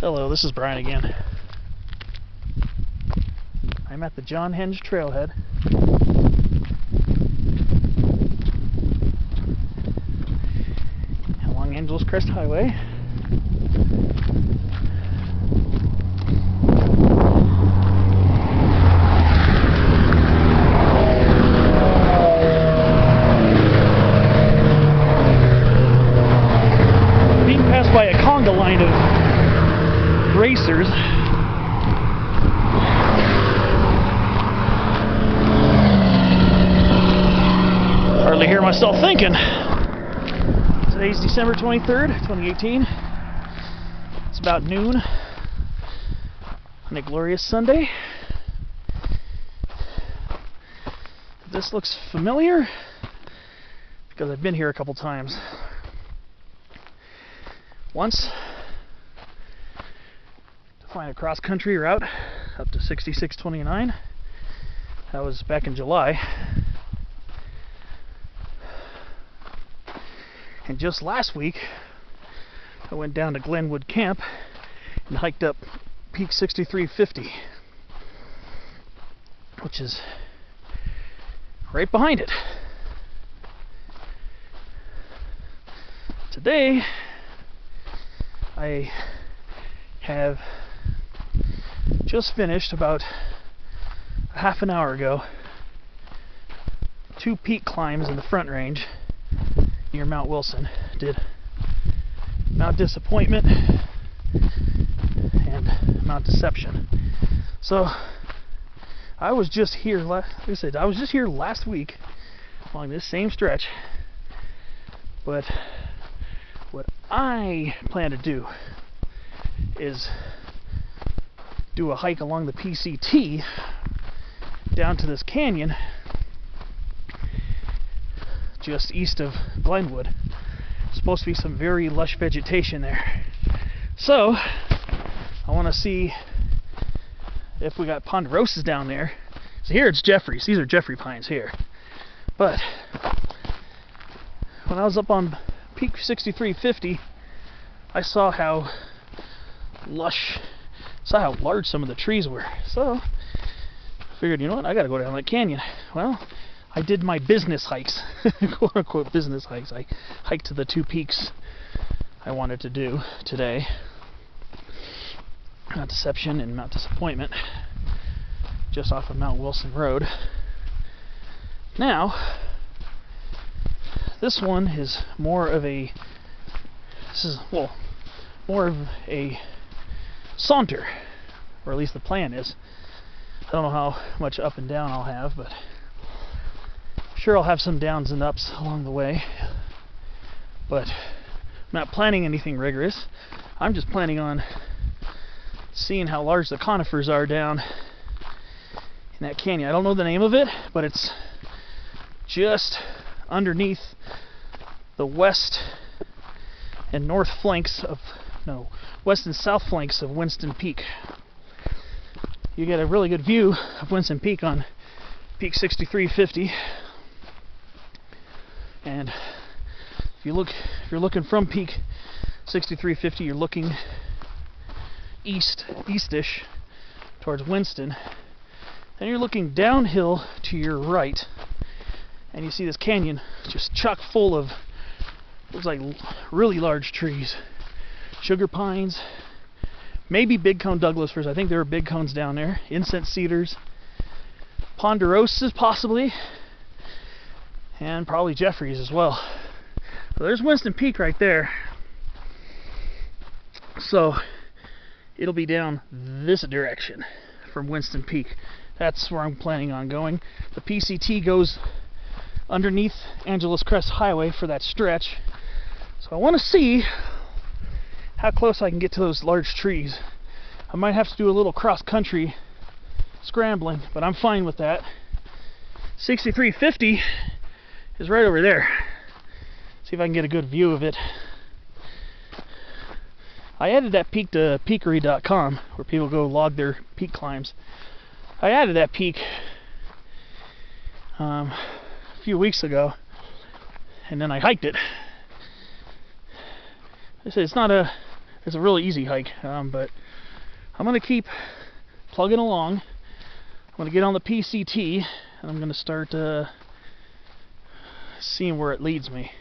Hello, this is Brian again. I'm at the John Henge Trailhead. Along Angeles Crest Highway. Being passed by a conga line of racers. Hardly hear myself thinking. Today's December 23rd, 2018. It's about noon on a glorious Sunday. This looks familiar because I've been here a couple times. Once to find a cross-country route up to 6629. That was back in July. And just last week, I went down to Glenwood camp and hiked up Peak 6350, which is right behind it. Today, I have just finished about a half an hour ago 2 peak climbs in the Front Range near Mount Wilson. Did Mount Disappointment and Mount Deception. So I was just here, like I said, I was just here last week along this same stretch. But what I plan to do is do a hike along the PCT down to this canyon just east of Glenwood. Supposed to be some very lush vegetation there. So I want to see if we got ponderosas down there. So here it's Jeffrey's. These are Jeffrey pines here. But when I was up on Peak 6350, I saw how lush, how large some of the trees were. So I figured, you know what, I gotta go down that canyon. Well, I did my business hikes, quote unquote business hikes. I hiked to the 2 peaks I wanted to do today, Mount Deception and Mount Disappointment, just off of Mount Wilson Road. Now, this one is more of a, more of a saunter, or at least the plan is. I don't know how much up and down I'll have, but sure I'll have some downs and ups along the way. But I'm not planning anything rigorous. I'm just planning on seeing how large the conifers are down in that canyon. I don't know the name of it, but it's just underneath the west and north flanks of, no, west and south flanks of Winston Peak. You get a really good view of Winston Peak on Peak 6350. And if you're looking from Peak 6350, you're looking eastish towards Winston. Then you're looking downhill to your right, and you see this canyon just chock full of, looks like really large trees. Sugar pines, maybe big cone Douglas firs. I think there are big cones down there. Incense cedars, ponderosas possibly, and probably Jeffrey's as well. So there's Winston Peak right there. So it'll be down this direction from Winston Peak. That's where I'm planning on going. The PCT goes underneath Angeles Crest Highway for that stretch. So I want to see how close I can get to those large trees. I might have to do a little cross-country scrambling, but I'm fine with that. 6350 is right over there. See if I can get a good view of it. I added that peak to peakery.com, where people go log their peak climbs. I added that peak a few weeks ago, and then I hiked it. I said it's not It's a really easy hike, but I'm going to keep plugging along. I'm going to get on the PCT, and I'm going to start seeing where it leads me.